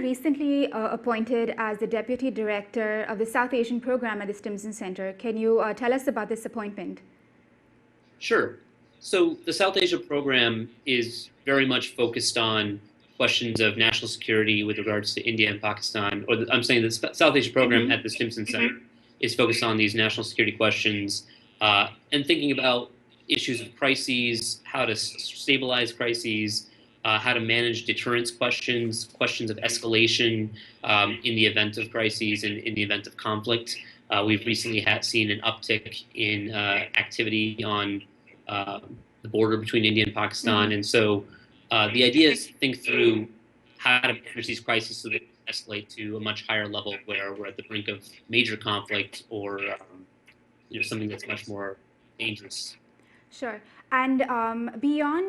recently appointed as the Deputy Director of the South Asian Program at the Stimson Center. Can you tell us about this appointment? Sure. So the South Asia program is very much focused on questions of national security with regards to India and Pakistan, or I'm saying the South Asia program at the Stimson Center is focused on these national security questions and thinking about issues of crises, how to stabilize crises, how to manage deterrence questions, questions of escalation in the event of crises and in the event of conflict. We've recently seen an uptick in activity on the border between India and Pakistan. And so the idea is to think through how to manage these crises so that they escalate to a much higher level where we're at the brink of major conflict or something that's much more dangerous. Sure. And beyond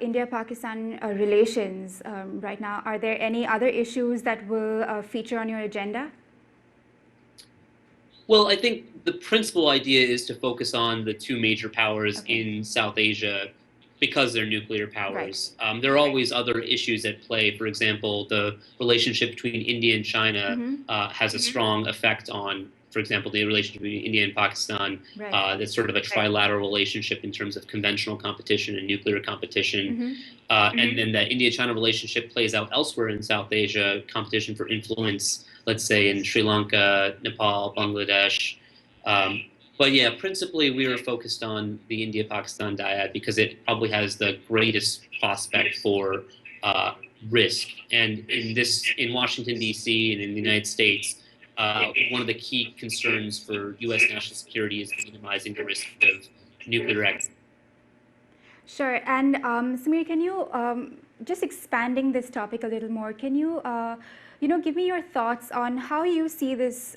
India-Pakistan relations right now, are there any other issues that will feature on your agenda? Well, I think the principal idea is to focus on the two major powers in South Asia because they're nuclear powers. Right. There are always other issues at play. For example, the relationship between India and China has a strong effect on, for example, the relationship between India and Pakistan. Right. That's sort of a trilateral relationship in terms of conventional competition and nuclear competition. And then the India-China relationship plays out elsewhere in South Asia, competition for influence, let's say in Sri Lanka, Nepal, Bangladesh. But yeah, principally we were focused on the India-Pakistan dyad because it probably has the greatest prospect for risk. And in Washington, D.C. and in the United States, one of the key concerns for U.S. national security is minimizing the risk of nuclear activity. Sure. And Samir, can you, just expanding this topic a little more, can you, give me your thoughts on how you see this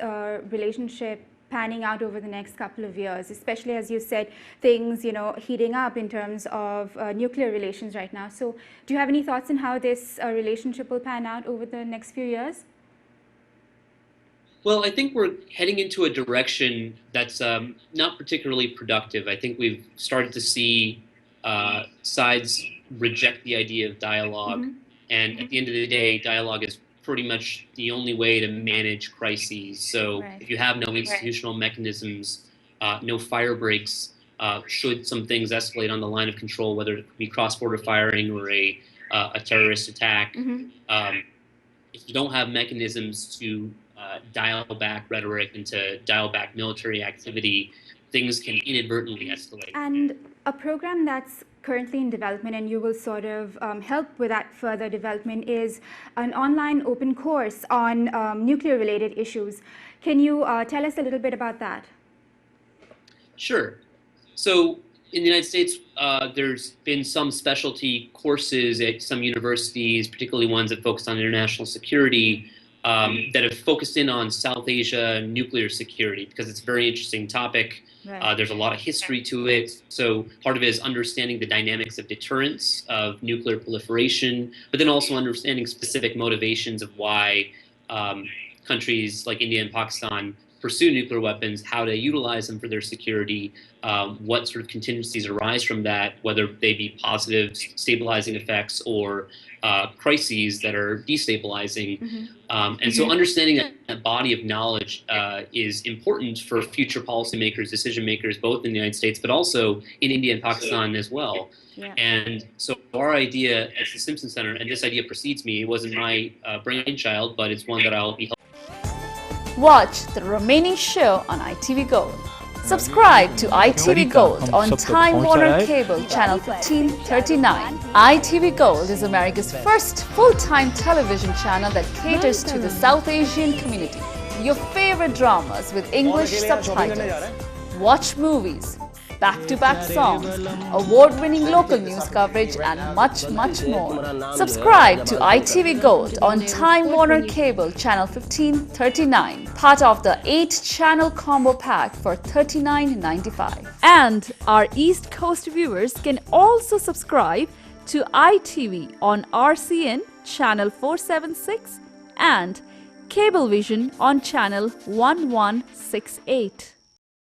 relationship panning out over the next couple of years, especially as you said, things, heating up in terms of nuclear relations right now. So do you have any thoughts on how this relationship will pan out over the next few years? Well, I think we're heading into a direction that's not particularly productive. I think we've started to see sides reject the idea of dialogue. And at the end of the day, dialogue is pretty much the only way to manage crises. So if you have no institutional mechanisms, no fire breaks, should some things escalate on the line of control, whether it be cross-border firing or a terrorist attack, if you don't have mechanisms to dial back rhetoric and to dial back military activity, things can inadvertently escalate. And a program that's currently in development, and you will sort of help with that further development, is an online open course on nuclear-related issues. Can you tell us a little bit about that? Sure. So in the United States, there's been some specialty courses at some universities, particularly ones that focus on international security, that have focused in on South Asia nuclear security because it's a very interesting topic. There's a lot of history to it. So part of it is understanding the dynamics of deterrence, of nuclear proliferation, but then also understanding specific motivations of why countries like India and Pakistan pursue nuclear weapons, how to utilize them for their security, what sort of contingencies arise from that, whether they be positive stabilizing effects or crises that are destabilizing. And so understanding that body of knowledge is important for future policymakers, decision makers, both in the United States, but also in India and Pakistan as well. And so our idea at the Stimson Center, and this idea precedes me, it wasn't my brainchild, but it's one that I'll be helping. Watch the remaining show on ITV Gold. Subscribe to ITV Gold on Time Warner Cable Channel 1539. ITV Gold is America's first full-time television channel that caters to the South Asian community. Your favorite dramas with English subtitles. Watch movies, back-to-back songs, award-winning local news coverage, and much, much more. Subscribe to ITV Gold on Time Warner Cable Channel 1539, part of the 8-channel combo pack for $39.95. And our East Coast viewers can also subscribe to ITV on RCN Channel 476 and Cablevision on Channel 1168.